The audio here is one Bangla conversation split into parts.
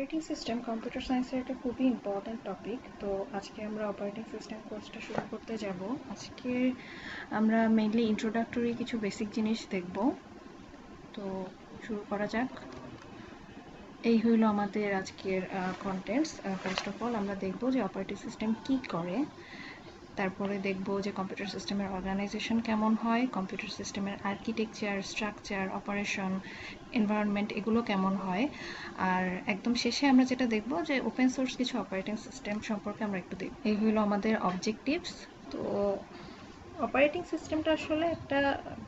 অপারেটিং সিস্টেম কম্পিউটার সায়েন্সের একটা খুবই ইম্পর্ট্যান্ট টপিক। তো আজকে আমরা অপারেটিং সিস্টেম কোর্সটা শুরু করতে যাব। আজকে আমরা মেইনলি ইন্ট্রোডাক্টরি কিছু বেসিক জিনিস দেখব। তো শুরু করা যাক। এই হইল আমাদের আজকের কন্টেন্টস। ফার্স্ট অফ অল আমরা দেখব যে অপারেটিং সিস্টেম কি করে, তারপরে দেখব যে কম্পিউটার সিস্টেমের অর্গানাইজেশন কেমন হয়, কম্পিউটার সিস্টেমের আর্কিটেকচার, স্ট্রাকচার, অপারেশন, এনভায়রনমেন্ট এগুলো কেমন হয়, আর একদম শেষে আমরা যেটা দেখব যে ওপেন সোর্স কিছু অপারেটিং সিস্টেম সম্পর্কে আমরা একটু দেখব। এই হলো আমাদের অবজেক্টিভস। তো অপারেটিং সিস্টেমটা আসলে একটা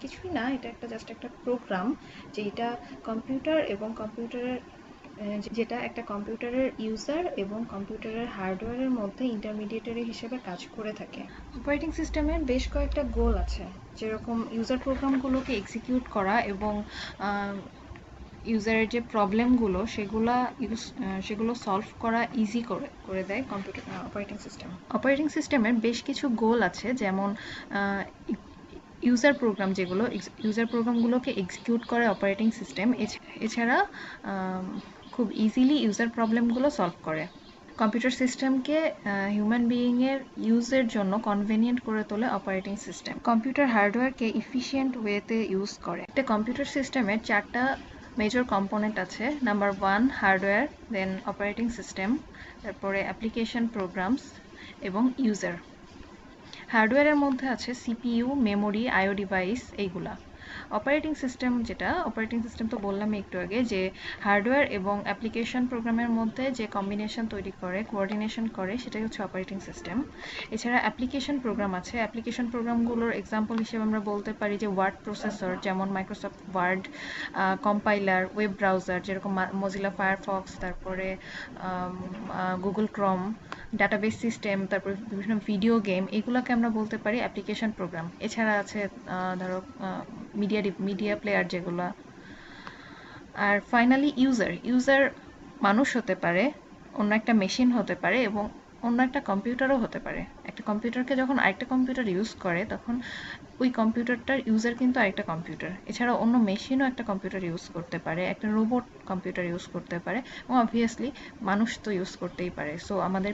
কিছুই না, এটা একটা জাস্ট একটা প্রোগ্রাম যেটা কম্পিউটার এবং কম্পিউটারের যেটা একটা কম্পিউটারের ইউজার এবং কম্পিউটারের হার্ডওয়্যারের মধ্যে ইন্টারমিডিয়েটারি হিসেবে কাজ করে থাকে। অপারেটিং সিস্টেমের বেশ কয়েকটা গোল আছে, যেরকম ইউজার প্রোগ্রামগুলোকে এক্সিকিউট করা এবং ইউজারের যে প্রবলেমগুলো সেগুলো সলভ করা ইজি করে দেয় কম্পিউটার অপারেটিং সিস্টেমের বেশ কিছু গোল আছে, যেমন ইউজার প্রোগ্রামগুলোকে এক্সিকিউট করে অপারেটিং সিস্টেম। এছাড়া খুব ইজিলি ইউজার প্রবলেমগুলো সলভ করে। কম্পিউটার সিস্টেমকে হিউম্যান বিইংয়ের ইউজের জন্য কনভেনিয়েন্ট করে তোলে অপারেটিং সিস্টেম। কম্পিউটার হার্ডওয়্যারকে ইফিশিয়েন্ট ওয়েতে ইউজ করে। একটা কম্পিউটার সিস্টেমের 4টা মেজর কম্পোনেন্ট আছে। নাম্বার 1 হার্ডওয়্যার, দেন অপারেটিং সিস্টেম, তারপরে অ্যাপ্লিকেশন প্রোগ্রামস এবং ইউজার। হার্ডওয়্যারের মধ্যে আছে সিপিইউ, মেমোরি, আইও ডিভাইস এইগুলা। অপারেটিং সিস্টেম তো বললাম একটু আগে যে হার্ডওয়্যার এবং অ্যাপ্লিকেশন প্রোগ্রামের মধ্যে যে কম্বিনেশন তৈরি করে, কোঅর্ডিনেশন করে, সেটাই হচ্ছে অপারেটিং সিস্টেম। এছাড়া অ্যাপ্লিকেশন প্রোগ্রাম আছে। অ্যাপ্লিকেশন প্রোগ্রামগুলোর এক্সাম্পল হিসেবে আমরা বলতে পারি যে ওয়ার্ড প্রসেসর, যেমন Microsoft Word, compiler, web browser যেরকম মজিলা ফায়ারফক্স, তারপরে গুগল ক্রোম, ডাটাবেস সিস্টেম, তারপরে বিভিন্ন ভিডিও গেম, এগুলোকে আমরা বলতে পারি অ্যাপ্লিকেশন প্রোগ্রাম। এছাড়া আছে ধরো মিডিয়া প্লেয়ার যেগুলো। আর ফাইনালি ইউজার মানুষ হতে পারে, অন্য একটা মেশিন হতে পারে এবং অন্য একটা কম্পিউটারও হতে পারে। একটা কম্পিউটারকে যখন আরেকটা কম্পিউটার ইউজ করে তখন ওই কম্পিউটারটার ইউজার কিন্তু আরেকটা কম্পিউটার। এছাড়া অন্য মেশিনও একটা কম্পিউটার ইউজ করতে পারে, একটা রোবট কম্পিউটার ইউজ করতে পারে, এবং অবভিয়াসলি মানুষ তো ইউজ করতেই পারে। সো আমাদের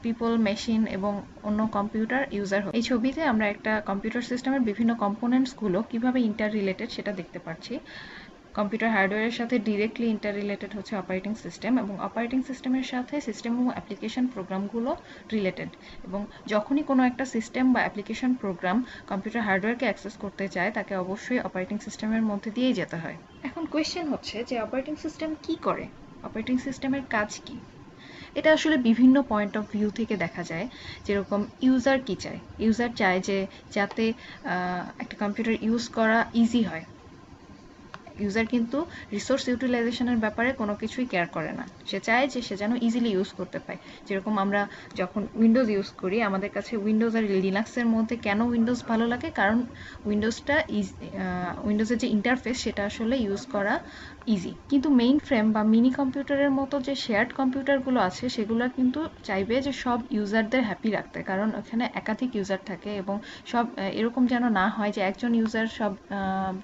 পিপল, মেশিন এবং অন্য কম্পিউটার ইউজার। এই ছবিতে আমরা একটা কম্পিউটার সিস্টেমের বিভিন্ন কম্পোনেন্টসগুলো কিভাবে ইন্টার রিলেটেড সেটা দেখতে পাচ্ছি। কম্পিউটার হার্ডওয়্যারের সাথে ডিরেক্টলি ইন্টার রিলেটেড হচ্ছে অপারেটিং সিস্টেম, এবং অপারেটিং সিস্টেমের সাথে সিস্টেম এবং অ্যাপ্লিকেশন প্রোগ্রামগুলো রিলেটেড। এবং যখনই কোনো একটা সিস্টেম বা অ্যাপ্লিকেশন প্রোগ্রাম কম্পিউটার হার্ডওয়্যারকে অ্যাক্সেস করতে চায় তাকে অবশ্যই অপারেটিং সিস্টেমের মধ্যে দিয়েই যেতে হয়। এখন কোয়েশ্চেন হচ্ছে যে অপারেটিং সিস্টেম কি করে, অপারেটিং সিস্টেমের কাজ কি? এটা আসলে বিভিন্ন পয়েন্ট অফ ভিউ থেকে দেখা যায়। যেরকম ইউজার কি চায়, ইউজার চায় যে যাতে একটা কম্পিউটার ইউজ করা ইজি হয়। ইউজার কিন্তু রিসোর্স ইউটিলাইজেশনের ব্যাপারে কোনো কিছুই কেয়ার করে না, সে চায় যে সে যেন ইজিলি ইউজ করতে পায়। যেরকম আমরা যখন উইন্ডোজ ইউজ করি, আমাদের কাছে উইন্ডোজ আর লিনাক্সের মধ্যে কেন উইন্ডোজ ভালো লাগে, কারণ উইন্ডোজের যে ইন্টারফেস সেটা আসলে ইউজ করা ইজি। কিন্তু মেইন ফ্রেম বা মিনি কম্পিউটারের মতো যে শেয়ার্ড কম্পিউটারগুলো আছে সেগুলো কিন্তু চাইবে যে সব ইউজারদের হ্যাপি রাখতে, কারণ ওখানে একাধিক ইউজার থাকে এবং সব এরকম যেন না হয় যে একজন ইউজার সব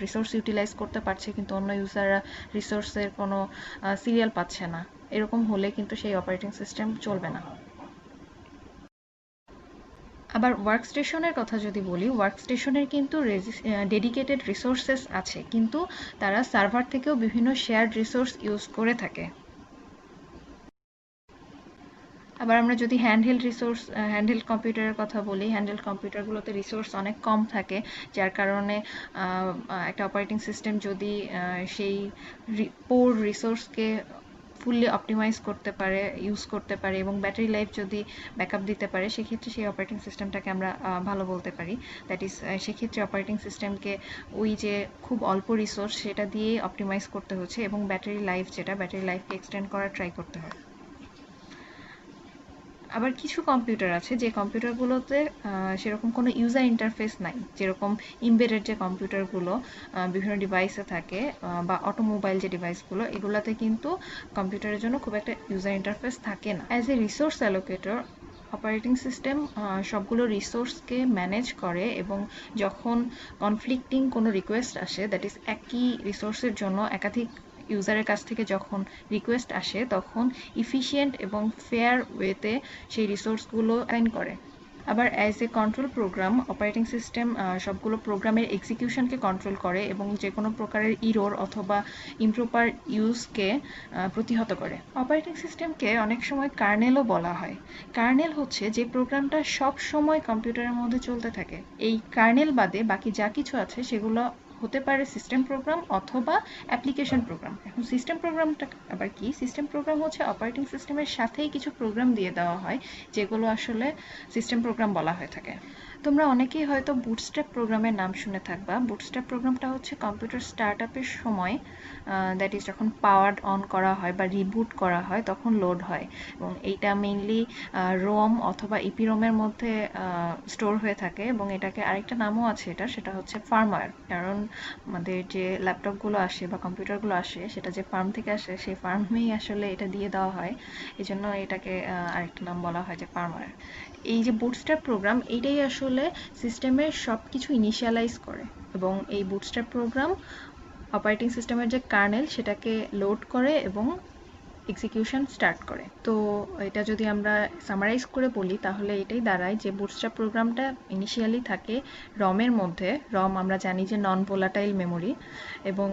রিসোর্স ইউটিলাইজ করতে পারছে কিন্তু অন্য ইউজাররা রিসোর্সের কোনো সিরিয়াল পাচ্ছে না। এরকম হলে কিন্তু সেই অপারেটিং সিস্টেম চলবে না। আবার ওয়ার্কস্টেশনের কথা যদি বলি, ওয়ার্কস্টেশনের কিন্তু ডেডিকেটেড রিসোর্সেস আছে, কিন্তু তারা সার্ভার থেকেও বিভিন্ন শেয়ার্ড রিসোর্স ইউজ করে থাকে। আবার আমরা যদি হ্যান্ডহেল্ড কম্পিউটারের কথা বলি, হ্যান্ডহেল্ড কম্পিউটারগুলোতে রিসোর্স অনেক কম থাকে, যার কারণে একটা অপারেটিং সিস্টেম যদি সেই পোর রিসোর্সকে ফুললি অপটিমাইজ করতে পারে, ইউজ করতে পারে এবং ব্যাটারি লাইফ যদি ব্যাকআপ দিতে পারে, সেক্ষেত্রে সেই অপারেটিং সিস্টেমটাকে আমরা ভালো বলতে পারি। দ্যাট ইজ, সেক্ষেত্রে অপারেটিং সিস্টেমকে ওই যে খুব অল্প রিসোর্স সেটা দিয়ে অপটিমাইজ করতে হচ্ছে এবং ব্যাটারি লাইফকে এক্সটেন্ড করার ট্রাই করতে হয়। আবার কিছু কম্পিউটার আছে যে কম্পিউটারগুলোতে সেরকম কোনো ইউজার ইন্টারফেস নাই, যেরকম এমবেডেড যে কম্পিউটারগুলো বিভিন্ন ডিভাইসে থাকে বা অটোমোবাইল যে ডিভাইসগুলো, এগুলোতে কিন্তু কম্পিউটারের জন্য খুব একটা ইউজার ইন্টারফেস থাকে না। As a resource allocator operating system সবগুলো রিসোর্সকে ম্যানেজ করে এবং যখন কনফ্লিক্টিং কোনো রিকোয়েস্ট আসে, দ্যাট ইজ একই রিসোর্সের জন্য একাধিক ইউজারের কাছ থেকে যখন রিকোয়েস্ট আসে তখন ইফিশিয়েন্ট এবং ফেয়ার ওয়েতে সেই রিসোর্সগুলো অ্যাসাইন করে। আবার as a control program operating system সবগুলো প্রোগ্রামের এক্সিকিউশনকে কন্ট্রোল করে এবং যে কোনো প্রকারের ইরোর অথবা ইমপ্রপার ইউজকে প্রতিহত করে। অপারেটিং সিস্টেমকে অনেক সময় কার্নেলও বলা হয়। কার্নেল হচ্ছে যে প্রোগ্রামটা সব সময় কম্পিউটারের মধ্যে চলতে থাকে। এই কার্নেল বাদে বাকি যা কিছু আছে সেগুলো হতে পারে সিস্টেম প্রোগ্রাম অথবা অ্যাপ্লিকেশন প্রোগ্রাম। এখন সিস্টেম প্রোগ্রামটা আবার কি? সিস্টেম প্রোগ্রাম হচ্ছে অপারেটিং সিস্টেমের সাথেই কিছু প্রোগ্রাম দিয়ে দেওয়া হয় যেগুলো আসলে সিস্টেম প্রোগ্রাম বলা হয়ে থাকে। তোমরা অনেকেই হয়তো বুটস্ট্র্যাপ প্রোগ্রামের নাম শুনে থাকবা। বুটস্ট্র্যাপ প্রোগ্রামটা হচ্ছে কম্পিউটার স্টার্ট আপের সময় দ্যাট ইজ যখন পাওয়ার অন করা হয় বা রিবুট করা হয় তখন লোড হয় এবং এইটা মেইনলি রোম অথবা ইপিরোমের মধ্যে স্টোর হয়ে থাকে এবং এটাকে আরেকটা নামও আছে এটা, সেটা হচ্ছে ফার্মওয়্যার। কারণ আমাদের যে ল্যাপটপগুলো আসে বা কম্পিউটারগুলো আসে সেটা যে ফার্ম থেকে আসে সেই ফার্মেই আসলে এটা দিয়ে দেওয়া হয়, এই জন্য এটাকে আরেকটা নাম বলা হয় যে ফার্মওয়্যার। এই যে বুটস্ট্র্যাপ প্রোগ্রাম এইটাই আসলে সিস্টেমের সব কিছু ইনিশিয়ালাইজ করে এবং এই বুটস্ট্র্যাপ প্রোগ্রাম অপারেটিং সিস্টেমের যে কার্নেল সেটাকে লোড করে এবং এক্সিকিউশন স্টার্ট করে। তো এটা যদি আমরা সামারাইজ করে বলি তাহলে এটাই দাঁড়ায় যে বুটস্ট্র্যাপ প্রোগ্রামটা ইনিশিয়ালি থাকে রমের মধ্যে। রম আমরা জানি যে নন ভোলাটাইল মেমোরি এবং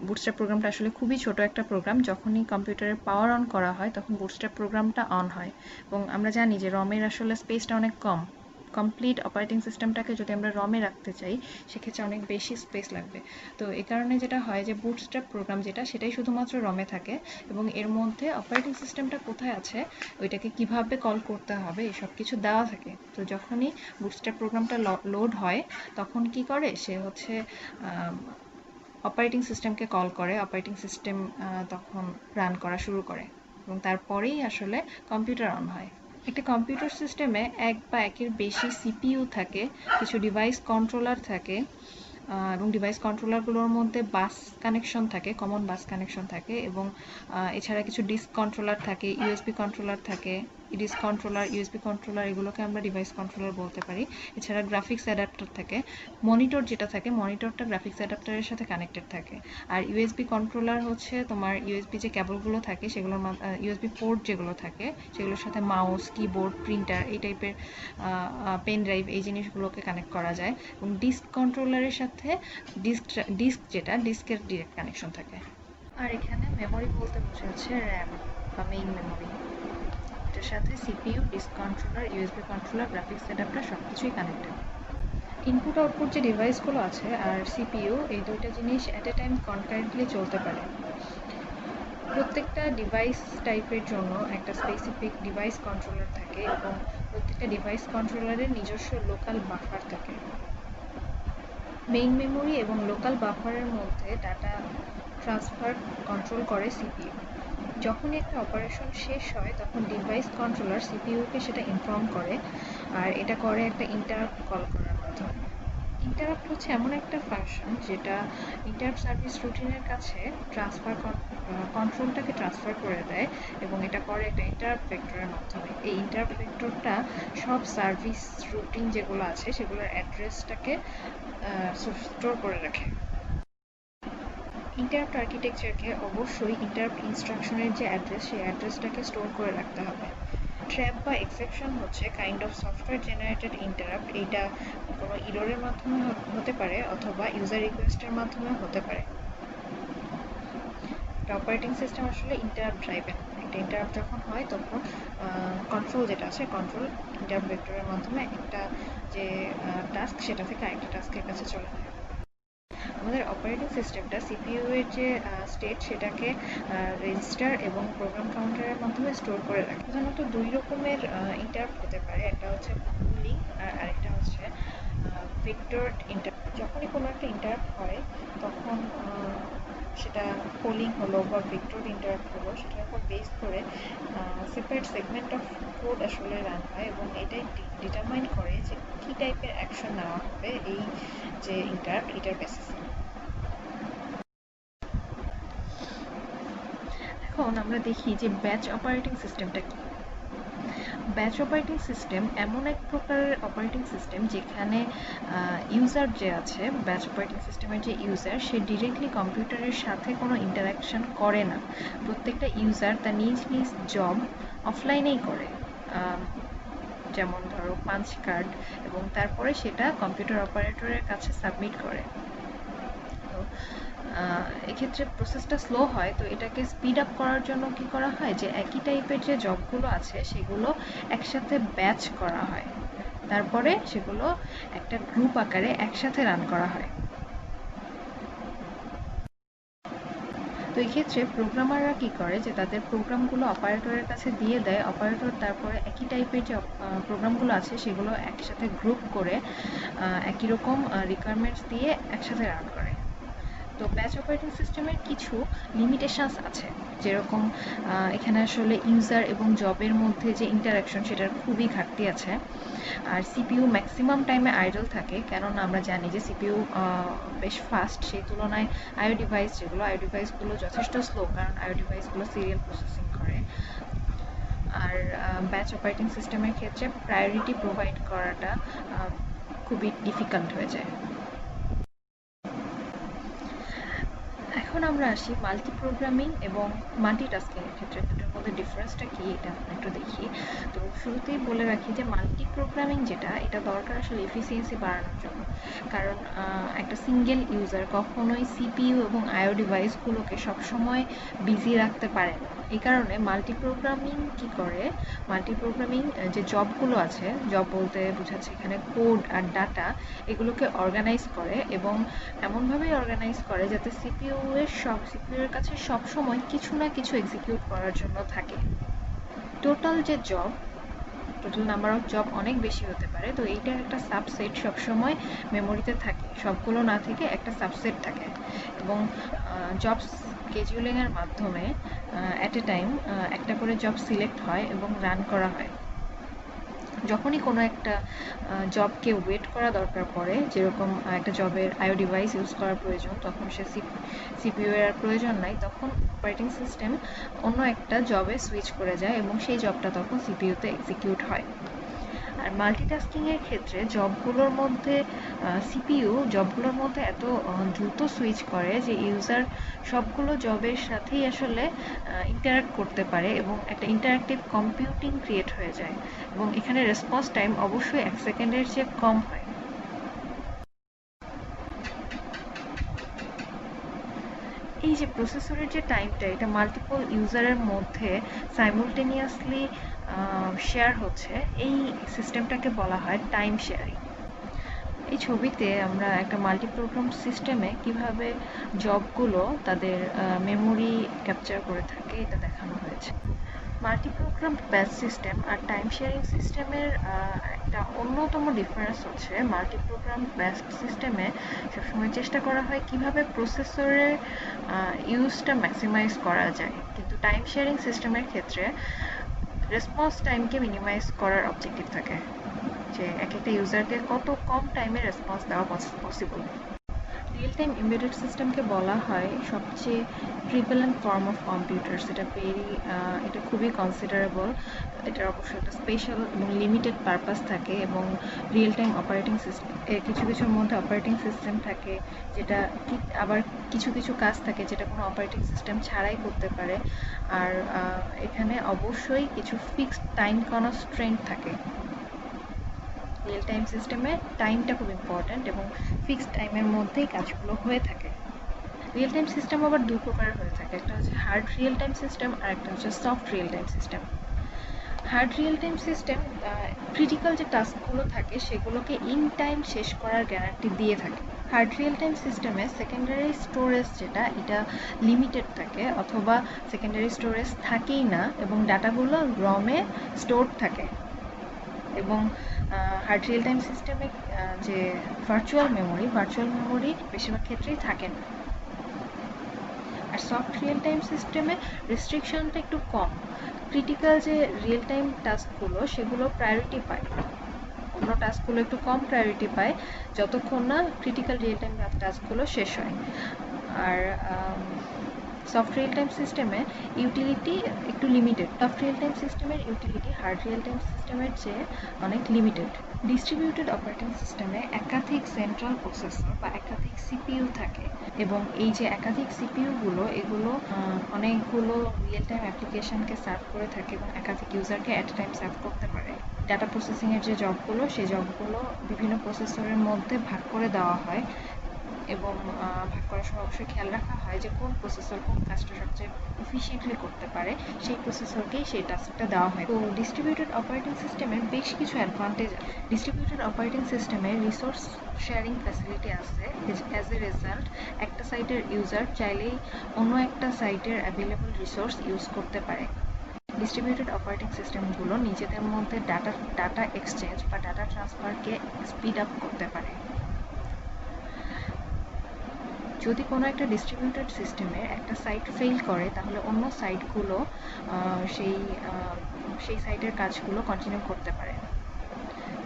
বুটস্ট্র্যাপ প্রোগ্রামটা আসলে খুবই ছোট একটা প্রোগ্রাম। যখনই কম্পিউটারের পাওয়ার অন করা হয় তখন বুটস্ট্র্যাপ প্রোগ্রামটা অন হয় এবং আমরা জানি যে রমের আসলে স্পেসটা অনেক কম। কমপ্লিট অপারেটিং সিস্টেমটাকে যদি আমরা রমে রাখতে চাই সেক্ষেত্রে অনেক বেশি স্পেস লাগবে। তো এই কারণে যেটা হয় যে বুটস্ট্র্যাপ প্রোগ্রাম যেটা সেটাই শুধুমাত্র রমে থাকে এবং এর মধ্যে অপারেটিং সিস্টেমটা কোথায় আছে ওইটাকে কিভাবে কল করতে হবে এই সব কিছু দেওয়া থাকে। তো যখনই বুটস্ট্র্যাপ প্রোগ্রামটা লোড হয় তখন কি করে সে হচ্ছে অপারেটিং সিস্টেমকে কল করে, অপারেটিং সিস্টেম তখন রান করা শুরু করে এবং তারপরেই আসলে কম্পিউটার অন হয়। একটা কম্পিউটার সিস্টেমে এক বা একের বেশি সিপিইউ থাকে, কিছু ডিভাইস কন্ট্রোলার থাকে এবং ডিভাইস কন্ট্রোলারগুলোর মধ্যে বাস কানেকশন থাকে, কমন বাস কানেকশন থাকে এবং এছাড়া কিছু ডিস্ক কন্ট্রোলার থাকে, ইউএসবি কন্ট্রোলার থাকে। ডিস্ক কন্ট্রোলার, ইউএসবি কন্ট্রোলার এগুলোকে আমরা ডিভাইস কন্ট্রোলার বলতে পারি। এছাড়া গ্রাফিক্স অ্যাডাপ্টার থাকে, মনিটর যেটা থাকে মনিটরটা গ্রাফিক্স অ্যাডাপ্টারের সাথে কানেক্টেড থাকে। আর ইউএসবি কন্ট্রোলার হচ্ছে তোমার ইউএসবি যে কেবলগুলো থাকে সেগুলোর ইউএসবি পোর্ট যেগুলো থাকে সেগুলোর সাথে মাউস, কিবোর্ড, প্রিন্টার এই টাইপের পেন ড্রাইভ এই জিনিসগুলোকে কানেক্ট করা যায় এবং ডিস্ক কন্ট্রোলারের সাথে ডিস্ক যেটা ডিস্কের ডিরেক্ট কানেকশন থাকে। আর এখানে মেমোরি বলতে বোঝাচ্ছে র্যাম বা মেইন মেমোরি। এটার সাথে CPU, disk controller, USB controller, graphics adapter সব কিছুই কানেক্টেড। ইনপুট আউটপুট যে ডিভাইসগুলো আছে আর সিপিইউ এই দুইটা জিনিস অ্যাট এ টাইম কনকারেন্টলি চলতে পারে। প্রত্যেকটা ডিভাইস টাইপের জন্য একটা স্পেসিফিক ডিভাইস কন্ট্রোলার থাকে এবং প্রত্যেকটা ডিভাইস কন্ট্রোলারের নিজস্ব লোকাল বাফার থাকে। মেইন মেমোরি এবং লোকাল বাফারের মধ্যে ডাটা ট্রান্সফার কন্ট্রোল করে সিপিইউ। যখনই একটা অপারেশন শেষ হয় তখন ডিভাইস কন্ট্রোলার সিপিইউকে সেটা ইনফর্ম করে আর এটা করে একটা ইন্টারাপ্ট কল করার মাধ্যমে। ইন্টারাপ্ট হচ্ছে এমন একটা ফাংশন যেটা ইন্টারাপ্ট সার্ভিস রুটিনের কাছে কন্ট্রোলটাকে ট্রান্সফার করে দেয় এবং এটা করে একটা ইন্টারাপ্ট ভেক্টরের মাধ্যমে। এই ইন্টারাপ্ট ভেক্টরটা সব সার্ভিস রুটিন যেগুলো আছে সেগুলোর অ্যাড্রেসটাকে স্টোর করে রাখে। ইন্টারাপ্ট আর্কিটেকচারকে অবশ্যই ইন্টারাপ্ট ইনস্ট্রাকশনের যে অ্যাড্রেস সেই অ্যাড্রেসটাকে স্টোর করে রাখতে হবে। ট্র্যাপ বা এক্সেপশন হচ্ছে kind of software generated interrupt. এইটা কোনো ইররের মাধ্যমে হতে পারে অথবা ইউজার রিকোয়েস্টের মাধ্যমে হতে পারে। অপারেটিং সিস্টেম আসলে ইন্টারাপ্ট ড্রাইভেন। একটা ইন্টারাপ্ট যখন হয় তখন কন্ট্রোল যেটা আছে কন্ট্রোল ইন্টারাপ্ট ভেক্টরের মাধ্যমে একটা যে টাস্ক সেটা থেকে আরেকটা টাস্কের কাছে চলে যায়। আমাদের অপারেটিং সিস্টেমটা সিপিইউ এর যে স্টেট সেটাকে রেজিস্টার এবং প্রোগ্রাম কাউন্টারের মাধ্যমে স্টোর করে রাখে। প্রধানত দুই রকমের ইন্টারাপ্ট হতে পারে, একটা হচ্ছে পুলিং আর আরেকটা হচ্ছে ভেক্টর ইন্টারাপ্ট। যখনই কোনো একটা ইন্টারাপ্ট হয় তখন সেটা পোলিং হলো বা ভেক্টর ইন্টারাপ্ট হলো সেটার উপর বেস করে সেপারেট সেগমেন্ট অফ কোড আসলে রান হয় এবং এটাই ডিটারমাইন করে যে কী টাইপের অ্যাকশন নেওয়া হবে এই যে ইন্টারাপ্ট এটার বেসিসে। এখন আমরা দেখি যে ব্যাচ অপারেটিং সিস্টেমটা কি। ব্যাচ অপারেটিং সিস্টেম এমন এক প্রকারের অপারেটিং সিস্টেম যেখানে ইউজার যে আছে, ব্যাচ অপারেটিং সিস্টেমের যে ইউজার, সে ডিরেক্টলি কম্পিউটারের সাথে কোনো ইন্টারাকশন করে না। প্রত্যেকটা ইউজার তার নিজ নিজ জব অফলাইনেই করে। যেমন ধরো পাঞ্চ কার্ড, এবং তারপরে সেটা কম্পিউটার অপারেটরের কাছে সাবমিট করে। তো এক্ষেত্রে প্রসেসটা স্লো হয়, তো এটাকে স্পিড আপ করার জন্য কি করা হয় যে একই টাইপের যে জবগুলো আছে সেগুলো একসাথে ব্যাচ করা হয়, তারপরে সেগুলো একটা গ্রুপ আকারে একসাথে রান করা হয়। তো এই ক্ষেত্রে প্রোগ্রামাররা কি করে যে তাদের প্রোগ্রামগুলো অপারেটরের কাছে দিয়ে দেয়, অপারেটর তারপরে একই টাইপের যে প্রোগ্রামগুলো আছে সেগুলো একসাথে গ্রুপ করে একই রকম রিকোয়ারমেন্টস দিয়ে একসাথে রান করে। তো ব্যাচ অপারেটিং সিস্টেমের কিছু লিমিটেশনস আছে, যেরকম এখানে আসলে ইউজার এবং জবের মধ্যে যে ইন্টারাকশন সেটার খুবই ঘাটতি আছে। আর সিপিইউ ম্যাক্সিমাম টাইমে আইডল থাকে, কেননা আমরা জানি যে সিপিইউ বেশ ফাস্ট, সেই তুলনায় আইও ডিভাইসগুলো যথেষ্ট স্লো, কারণ আইও ডিভাইসগুলো সিরিয়াল প্রসেসিং করে। আর ব্যাচ অপারেটিং সিস্টেমের ক্ষেত্রে প্রায়োরিটি প্রোভাইড করাটা খুবই ডিফিকাল্ট হয়ে যায়। এখন আমরা আসি মাল্টি প্রোগ্রামিং এবং মাল্টিটাস্কিং এর ক্ষেত্রে দুটোর মধ্যে ডিফারেন্সটা কি এটা আমরা একটু দেখি। তো শুরুতেই বলে রাখি যে মাল্টি প্রোগ্রামিং যেটা, এটা দরকার আসলে এফিসিয়েন্সি বাড়ানোর জন্য, কারণ একটা সিঙ্গেল ইউজার কখনোই সিপিইউ এবং আইও ডিভাইসগুলোকে সবসময় বিজি রাখতে পারে না। এই কারণে মাল্টি প্রোগ্রামিং কি করে, মাল্টি প্রোগ্রামিং যে জবগুলো আছে, জব বলতে বোঝাচ্ছে এখানে কোড আর ডাটা, এগুলোকে অর্গানাইজ করে এবং এমনভাবেই অর্গানাইজ করে যাতে সিপিইউ এর কাছে সবসময় কিছু না কিছু এক্সিকিউট করার জন্য থাকে। টোটাল নাম্বার অফ জব অনেক বেশি হতে পারে, তো এইটার একটা সাবসেট সবসময় মেমোরিতে থাকে, সবগুলো না থেকে একটা সাবসেট থাকে। এবং জব স্কেজুলিংয়ের মাধ্যমে অ্যাট এ টাইম একটা করে জব সিলেক্ট হয় এবং রান করা হয়। যখনই কোনো একটা জবকে ওয়েট করা দরকার পড়ে, যেরকম একটা জবের আইও ডিভাইস ইউজ করার প্রয়োজন, তখন সে সিপিইউ এর প্রয়োজন নাই, তখন অপারেটিং সিস্টেম অন্য একটা জবে সুইচ করে যায় এবং সেই জবটা তখন সিপিইউতে এক্সিকিউট হয়। আর মাল্টিটাস্কিংয়ের ক্ষেত্রে সিপিইউ জবগুলোর মধ্যে এত দ্রুত সুইচ করে যে ইউজার সবগুলো জবের সাথেই আসলে ইন্টারাক্ট করতে পারে এবং একটা ইন্টারাক্টিভ কম্পিউটিং ক্রিয়েট হয়ে যায়, এবং এখানে রেসপন্স টাইম অবশ্যই 1 সেকেন্ডের চেয়ে কম হয়। এই যে প্রসেসরের যে টাইমটা, এটা মাল্টিপল ইউজারের মধ্যে সাইমultaneously শেয়ার হচ্ছে, এই সিস্টেমটাকে বলা হয় টাইম শেয়ারিং। এই ছবিতে আমরা একটা মাল্টি প্রোগ্রাম সিস্টেমে কিভাবে জবগুলো তাদের মেমোরি ক্যাপচার করে থাকে এটা দেখানো হয়েছে। মাল্টি প্রোগ্রাম ব্যাচ সিস্টেম আর টাইম শেয়ারিং সিস্টেমের একটা অন্যতম ডিফারেন্স হচ্ছে, মাল্টি প্রোগ্রাম ব্যাচ সিস্টেমে সবসময় চেষ্টা করা হয় কিভাবে প্রসেসরের ইউজটা ম্যাক্সিমাইজ করা যায়, কিন্তু টাইম শেয়ারিং সিস্টেমের ক্ষেত্রে রেসপন্স টাইমকে মিনিমাইজ করার অবজেক্টিভ থাকে, যে এক একটা ইউজারকে কত কম টাইমে রেসপন্স দেওয়া পসিবল। রিয়েল টাইম এমবেডেড সিস্টেমকে বলা হয় সবচেয়ে প্রিভ্যালেন্ট ফর্ম অফ কম্পিউটার্স। এটা খুবই কনসিডারেবল। এটার অবশ্যই একটা স্পেশাল এবং লিমিটেড পারপাস থাকে, এবং রিয়েল টাইম অপারেটিং সিস্টেম কিছু কিছুর মধ্যে অপারেটিং সিস্টেম থাকে, যেটা আবার কিছু কিছু কাজ থাকে যেটা কোনো অপারেটিং সিস্টেম ছাড়াই করতে পারে। আর এখানে অবশ্যই কিছু ফিক্সড টাইম কনস্ট্রেন্ট থাকে। রিয়েল টাইম সিস্টেমে টাইমটা খুব ইম্পর্ট্যান্ট এবং ফিক্সড টাইমের মধ্যেই কাজগুলো হয়ে থাকে। রিয়েল টাইম সিস্টেম আবার দুই প্রকারের হয়ে থাকে, একটা হচ্ছে হার্ড রিয়েল টাইম সিস্টেম আর একটা হচ্ছে soft real time system. Hard real time system critical যে টাস্কগুলো থাকে সেগুলোকে ইন টাইম শেষ করার গ্যারান্টি দিয়ে থাকে। হার্ড রিয়েল টাইম সিস্টেমে সেকেন্ডারি স্টোরেজ যেটা, এটা লিমিটেড থাকে অথবা সেকেন্ডারি স্টোরেজ থাকেই না, এবং ডাটাগুলো রমে স্টোর থাকে। এবং হার্ড রিয়েল টাইম সিস্টেমে যে ভার্চুয়াল মেমোরি বেশিরভাগ ক্ষেত্রেই থাকে না। আর সফট রিয়েল টাইম সিস্টেমে রেস্ট্রিকশনটা একটু কম, ক্রিটিক্যাল যে রিয়েল টাইম টাস্কগুলো সেগুলো প্রায়োরিটি পায়, অন্য টাস্কগুলো একটু কম প্রায়োরিটি পায় যতক্ষণ না ক্রিটিক্যাল রিয়েল টাইম টাস্কগুলো শেষ হয়। আর সফট রিয়েল টাইম সিস্টেমে ইউটিলিটি একটু লিমিটেড। সফট রিয়েল টাইম সিস্টেমের ইউটিলিটি হার্ড রিয়েল টাইম সিস্টেমের চেয়ে অনেক লিমিটেড। ডিস্ট্রিবিউটেড অপারেটিং সিস্টেমে একাধিক সেন্ট্রাল প্রসেসর বা একাধিক সিপিইউ থাকে, এবং এই যে একাধিক সিপিইউগুলো এগুলো অনেকগুলো রিয়েল টাইম অ্যাপ্লিকেশনকে সার্ভ করে থাকে এবং একাধিক ইউজারকে অ্যাট টাইম সার্ভ করতে পারে। ডাটা প্রসেসিংয়ের যে জবগুলো সেই জবগুলো বিভিন্ন প্রসেসরের মধ্যে ভাগ করে দেওয়া হয়, এবং ভাগ করার সময় অবশ্যই খেয়াল রাখা হয় যে কোন প্রসেসর কোন কাজটা সবচেয়ে এফিশিয়েন্টলি করতে পারে, সেই প্রসেসরকেই সেই টাস্কটা দেওয়া হয়। তো ডিস্ট্রিবিউটেড অপারেটিং সিস্টেমের বেশ কিছু অ্যাডভান্টেজ। ডিস্ট্রিবিউটেড অপারেটিং সিস্টেমে রিসোর্স শেয়ারিং ফ্যাসিলিটি আছে। অ্যাজ এ রেজাল্ট একটা সাইটের ইউজার চাইলেই অন্য একটা সাইটের অ্যাভেলেবল রিসোর্স ইউজ করতে পারে। ডিস্ট্রিবিউটেড অপারেটিং সিস্টেমগুলো নিজেদের মধ্যে ডাটা এক্সচেঞ্জ বা ডাটা ট্রান্সফারকে স্পিড আপ করতে পারে। যদি কোনো একটা ডিস্ট্রিবিউটেড সিস্টেমে একটা সাইট ফেল করে, তাহলে অন্য সাইটগুলো সেই সাইটের কাজগুলো কন্টিনিউ করতে পারে।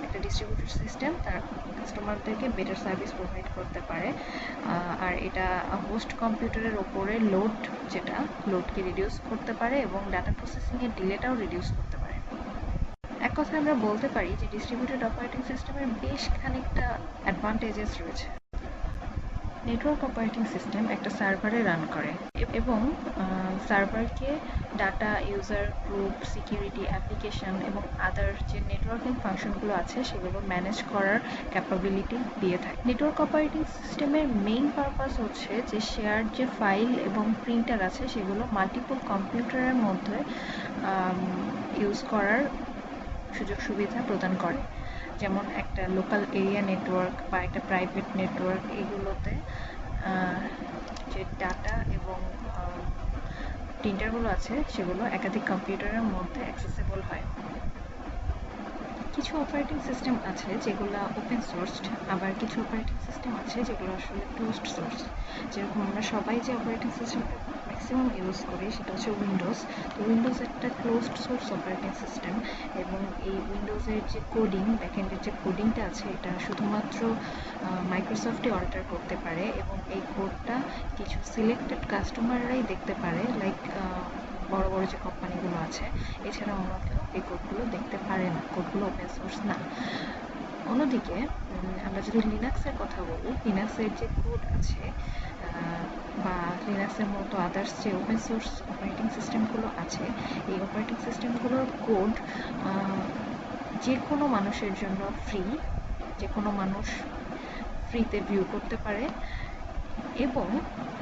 একটা ডিস্ট্রিবিউটেড সিস্টেম তার কাস্টমারদেরকে বেটার সার্ভিস প্রোভাইড করতে পারে, আর এটা হোস্ট কম্পিউটারের ওপরে লোডকে রিডিউস করতে পারে এবং ডাটা প্রসেসিংয়ের ডিলেটাও রিডিউস করতে পারে। এক কথায় আমরা বলতে পারি যে ডিস্ট্রিবিউটেড অপারেটিং সিস্টেমের বেশ খানিকটা অ্যাডভান্টেজেস রয়েছে। নেটওয়ার্ক অপারেটিং সিস্টেম একটা সার্ভারে রান করে এবং সার্ভারকে data, user group, security, application এবং আদার যে নেটওয়ার্কিং ফাংশনগুলো আছে সেগুলো ম্যানেজ করার ক্যাপাবিলিটি দিয়ে থাকে। নেটওয়ার্ক অপারেটিং সিস্টেমের মেইন পারপাস হচ্ছে যে শেয়ার যে ফাইল এবং প্রিন্টার আছে সেগুলো মাল্টিপল কম্পিউটারের মধ্যে ইউজ করার সুযোগ সুবিধা প্রদান করে। যেমন একটা লোকাল এরিয়া নেটওয়ার্ক বা একটা প্রাইভেট নেটওয়ার্ক, এগুলোতে যে ডাটা এবং প্রিন্টারগুলো আছে সেগুলো একাধিক কম্পিউটারের মধ্যে অ্যাক্সেসেবল হয়। কিছু অপারেটিং সিস্টেম আছে যেগুলো ওপেন সোর্সড, আবার কিছু অপারেটিং সিস্টেম আছে যেগুলো আসলে ক্লোজড সোর্স। যেরকম আমরা সবাই যে অপারেটিং সিস্টেমটা ম্যাক্সিমাম ইউজ করি সেটা হচ্ছে উইন্ডোজ। তো উইন্ডোজ একটা ক্লোজড সোর্স অপারেটিং সিস্টেম, এবং এই উইন্ডোজের যে কোডিং, ব্যাকএন্ডের যে কোডিংটা আছে এটা শুধুমাত্র মাইক্রোসফটই অল্টার করতে পারে, এবং এই কোডটা কিছু সিলেক্টেড কাস্টমাররাই দেখতে পারে, লাইক বড় বড় যে কোম্পানিগুলো আছে। এছাড়া অন্য কেউ এই কোডগুলো দেখতে পারে না, কোডগুলো ওপেন সোর্স না। অন্যদিকে আমরা যদি লিনাক্সের কথা বলি, লিনাক্সের যে কোড আছে বা লিনাক্সের মতো আদার্স যে ওপেন সোর্স অপারেটিং সিস্টেমগুলো আছে, এই অপারেটিং সিস্টেমগুলোর কোড যে কোনো মানুষের জন্য ফ্রি, যে কোনো মানুষ ফ্রিতে ভিউ করতে পারে, এবং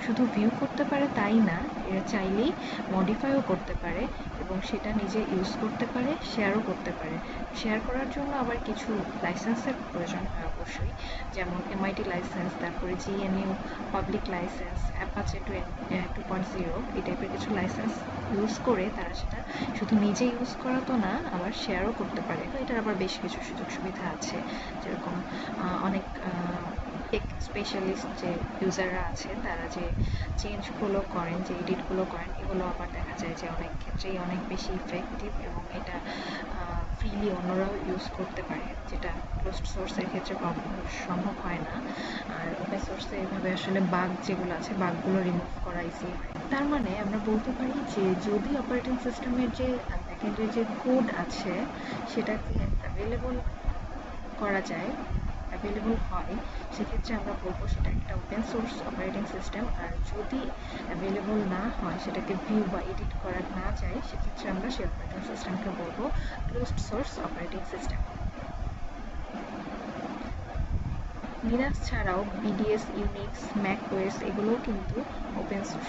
শুধু ভিউ করতে পারে তাই না, এরা চাইলেই মডিফাইও করতে পারে এবং সেটা নিজে ইউজ করতে পারে, শেয়ারও করতে পারে। শেয়ার করার জন্য আবার কিছু লাইসেন্সের প্রয়োজন হয় অবশ্যই, যেমন MIT লাইসেন্স, তারপরে GNU পাবলিক লাইসেন্স, অ্যাপাচে 2.0, এই টাইপের কিছু লাইসেন্স ইউজ করে তারা সেটা শুধু নিজে ইউজ করা তো না, আবার শেয়ারও করতে পারে। তো এটার আবার বেশ কিছু সুযোগ সুবিধা আছে, যেরকম অনেক টেক স্পেশালিস্ট যে ইউজাররা আছে তারা যে চেঞ্জগুলো করেন, যে এডিটগুলো করেন, এগুলো আবার দেখা যায় যে অনেক ক্ষেত্রেই অনেক বেশি ইফেক্টিভ, এবং এটা ফ্রিলি অন্যরাও ইউজ করতে পারে, যেটা ক্লোজড সোর্সের ক্ষেত্রে সম্ভব হয় না। আর ওপেন সোর্সে এভাবে আসলে বাগ যেগুলো আছে, বাগগুলো রিমুভ করা ইজি হয়। তার মানে আমরা বলতে পারি যে যদি অপারেটিং সিস্টেমের যে ব্যাকএন্ডের যে কোড আছে সেটাকে অ্যাভেলেবল করা যায়, অ্যাভেলেবল হয়, সেক্ষেত্রে আমরা বলবো সেটা একটা ওপেন সোর্স অপারেটিং সিস্টেম। আর যদি অ্যাভেলেবল না হয়, সেটাকে ভিউ বা এডিট করা না যায়, সেক্ষেত্রে আমরা সেই অপারেটিং সিস্টেমকে বলবো closed source operating system. Linux ছাড়াও BDS, ইউনিক্স, ম্যাক ওএস এগুলোও কিন্তু ওপেন সোর্স।